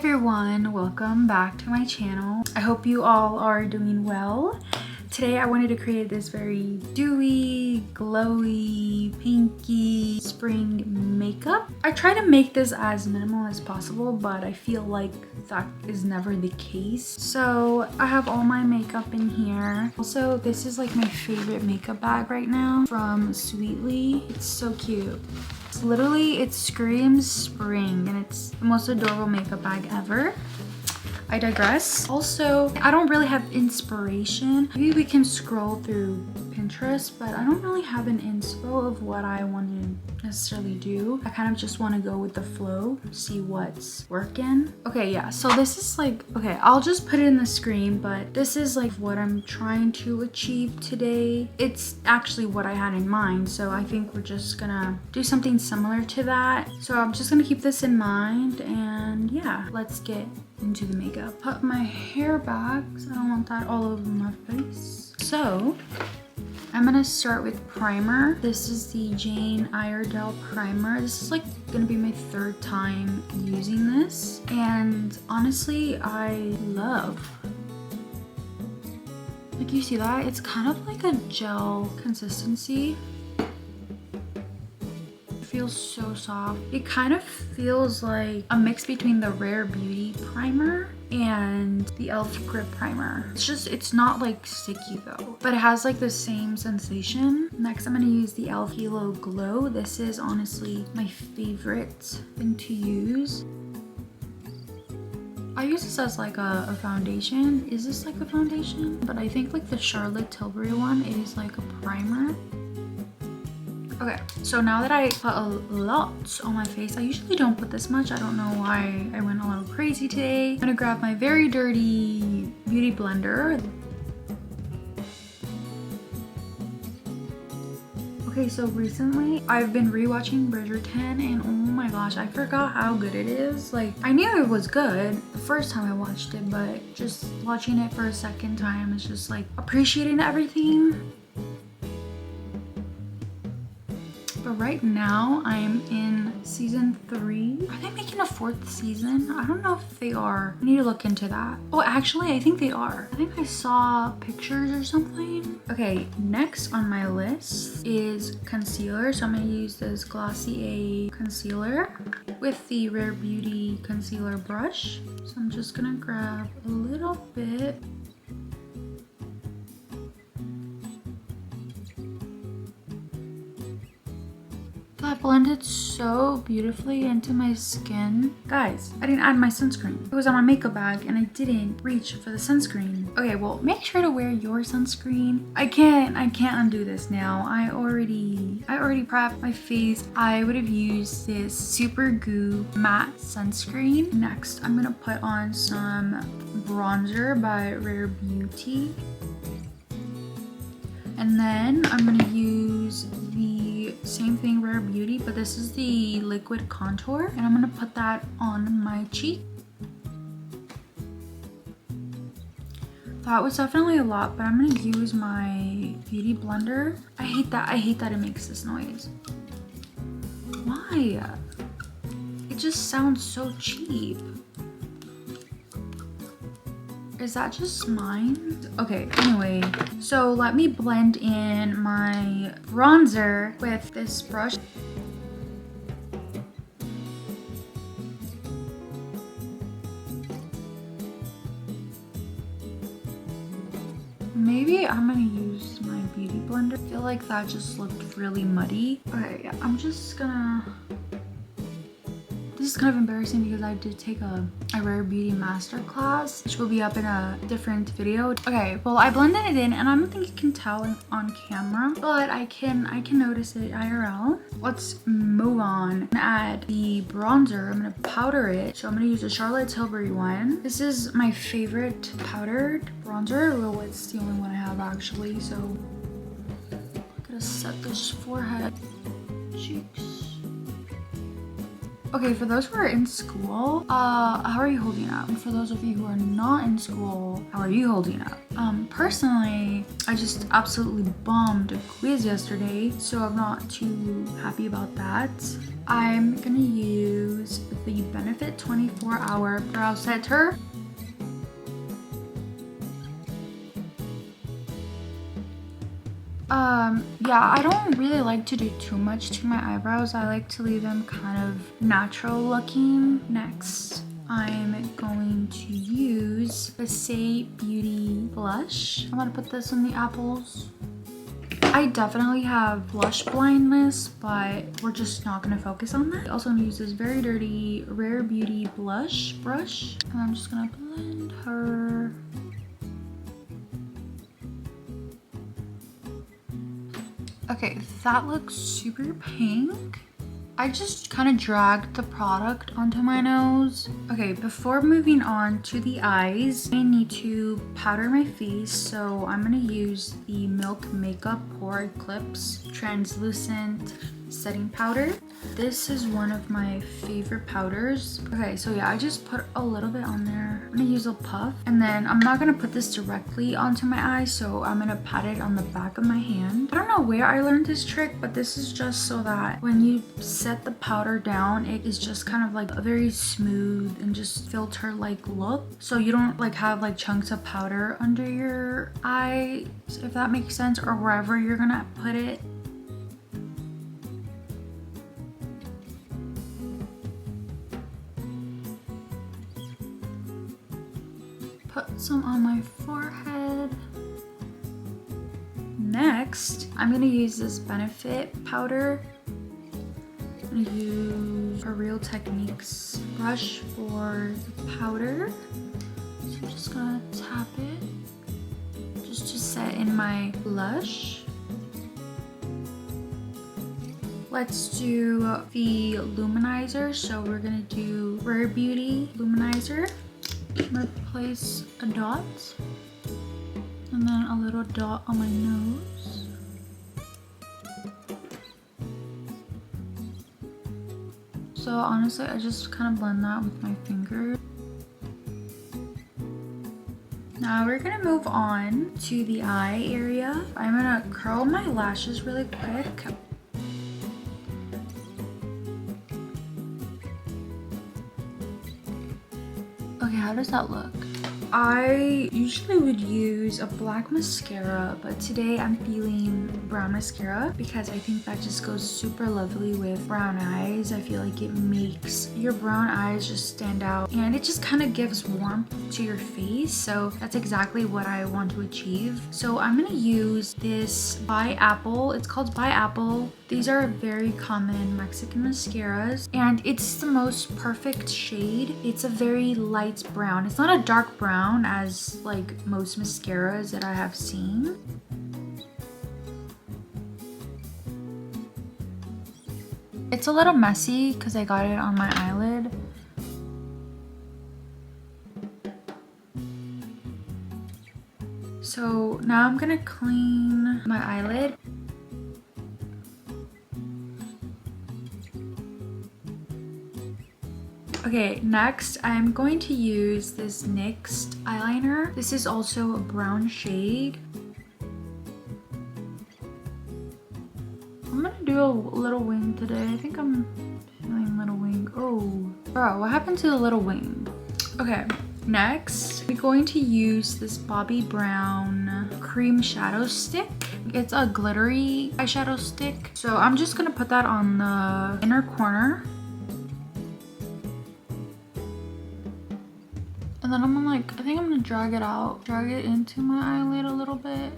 everyone, welcome back to my channel. I hope you all are doing well. Today I wanted to create this very dewy, glowy, pinky spring makeup. I try to make this as minimal as possible, but I feel like that is never the case. So I have all my makeup in here. Also, this is like my favorite makeup bag right now from Sweetly. It's so cute. Literally, it screams spring and it's the most adorable makeup bag ever. I digress. Also, I don't really have inspiration. Maybe we can scroll through Pinterest, but I don't really have an inspo of what I want to necessarily do. I kind of just want to go with the flow, see what's working. Okay, yeah, so this is like, okay, I'll just put it in the screen, but this is like what I'm trying to achieve today. It's actually what I had in mind, so I think we're just gonna do something similar to that. So I'm just gonna keep this in mind, and yeah, let's get into the makeup. Put my hair back because I don't want that all over my face. So I'm gonna start with primer. This is the Jane Iredale primer. This is like gonna be my third time using this, and honestly I love, like, you see that? It's kind of like a gel consistency. Feels so soft. It kind of feels like a mix between the Rare Beauty primer and the e.l.f. grip primer. It's not like sticky though, but it has like the same sensation. Next, I'm gonna use the e.l.f. Halo Glow. This is honestly my favorite thing to use. I use this as like a foundation. Is this like a foundation? But I think like the Charlotte Tilbury one is like a primer. Okay, so now that I put a lot on my face, I usually don't put this much. I don't know why I went a little crazy today. I'm gonna grab my very dirty beauty blender. Okay, so recently I've been rewatching Bridgerton, and oh my gosh, I forgot how good it is. Like, I knew it was good the first time I watched it, but just watching it for a second time is just like appreciating everything. But right now I'm in season 3. Are they making a 4th season? I don't know if they are. I need to look into that. Oh, actually I think they are. I think I saw pictures or something. Okay, next on my list is concealer. So I'm gonna use this Glossier concealer with the Rare Beauty concealer brush. So I'm just gonna grab a little bit. That blended so beautifully into my skin. Guys, I didn't add my sunscreen. It was on my makeup bag and I didn't reach for the sunscreen. Okay, well, make sure to wear your sunscreen. I can't undo this now. I already prepped my face. I would have used this Super Goo matte sunscreen. Next, I'm gonna put on some bronzer by Rare Beauty. And then I'm gonna use the same thing, Rare Beauty, but this is the liquid contour, and I'm gonna put that on my cheek. That was definitely a lot, but I'm gonna use my beauty blender. I hate that it makes this noise. Why? It just sounds so cheap. Is that just mine? Okay, anyway, so let me blend in my bronzer with this brush. Maybe I'm gonna use my beauty blender. I feel like that just looked really muddy. Okay, yeah, I'm just gonna... This is kind of embarrassing because I did take a Rare Beauty masterclass, which will be up in a different video. Okay, well, I blended it in and I don't think you can tell on camera, but I can notice it IRL. Let's move on. I'm gonna add the bronzer. I'm gonna powder it. So I'm gonna use the Charlotte Tilbury one. This is my favorite powdered bronzer. Well, it's the only one I have actually. So I'm gonna set this forehead, cheeks. Okay, for those who are in school, how are you holding up? And for those of you who are not in school, how are you holding up? Personally, I just absolutely bombed a quiz yesterday, so I'm not too happy about that. I'm gonna use the Benefit 24-Hour Brow Setter. Yeah, I don't really like to do too much to my eyebrows. I like to leave them kind of natural looking. Next, I'm going to use the Say Beauty blush. I'm gonna put this on the apples. I definitely have blush blindness, but we're just not gonna focus on that. I also gonna use this very dirty Rare Beauty blush brush, and I'm just gonna blend her. Okay, that looks super pink. I just kind of dragged the product onto my nose. Okay, before moving on to the eyes, I need to powder my face. So I'm gonna use the Milk Makeup Pore Eclipse Translucent Setting Powder. This is one of my favorite powders. Okay, so yeah, I just put a little bit on there. I'm gonna use a puff, and then I'm not gonna put this directly onto my eye, so I'm gonna pat it on the back of my hand. I don't know where I learned this trick, but this is just so that when you set the powder down, it is just kind of like a very smooth and just filter-like look. So you don't like have like chunks of powder under your eye, if that makes sense, or wherever you're gonna put it. Put some on my forehead. Next, I'm gonna use this Benefit powder. I'm gonna use a Real Techniques brush for the powder. So I'm just gonna tap it just to set in my blush. Let's do the luminizer. So we're gonna do Rare Beauty luminizer. I'm gonna place a dot and then a little dot on my nose. So honestly, I just kind of blend that with my finger. Now we're gonna move on to the eye area. I'm gonna curl my lashes really quick. Okay, how does that look? I usually would use a black mascara, but today I'm feeling brown mascara because I think that just goes super lovely with brown eyes. I feel like it makes your brown eyes just stand out, and it just kind of gives warmth to your face. So that's exactly what I want to achieve. So I'm gonna use this by Apple. It's called By Apple. These are very common Mexican mascaras, and it's the most perfect shade. It's a very light brown. It's not a dark brown as like most mascaras that I have seen. It's a little messy because I got it on my eyelid. So now I'm gonna clean my eyelid. Okay, next I'm going to use this NYX eyeliner. This is also a brown shade. I'm gonna do a little wing today. I think I'm feeling a little wing. Oh, bro, what happened to the little wing? Okay, next we're going to use this Bobbi Brown cream shadow stick. It's a glittery eyeshadow stick. So I'm just gonna put that on the inner corner. And then I'm gonna I think I'm gonna drag it into my eyelid a little bit.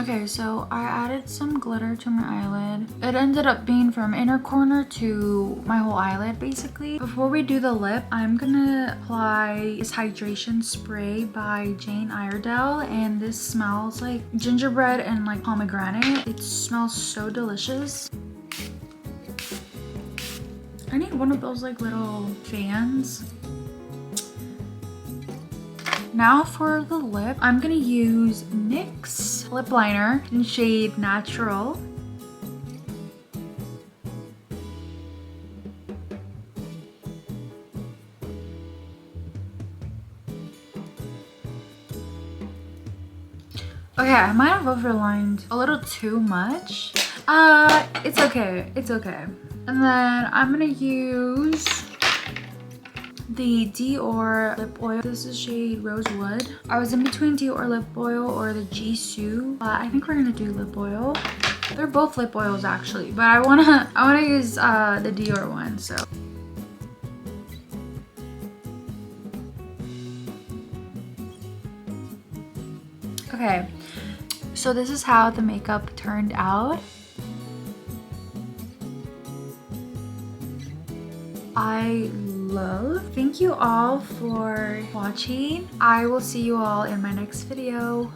Okay, so I added some glitter to my eyelid. It ended up being from inner corner to my whole eyelid basically. Before we do the lip, I'm gonna apply this hydration spray by Jane Iredale, and this smells like gingerbread and like pomegranate. It smells so delicious. I need one of those like little fans. Now for the lip, I'm gonna use NYX lip liner in shade Natural. Okay, I might have overlined a little too much. It's okay. It's okay. And then I'm gonna use the Dior lip oil. This is shade Rosewood. I was in between Dior lip oil or the Jisoo, but I think we're gonna do lip oil. They're both lip oils actually, but I wanna use the Dior one. So. Okay, so this is how the makeup turned out. I love. Thank you all for watching. I will see you all in my next video.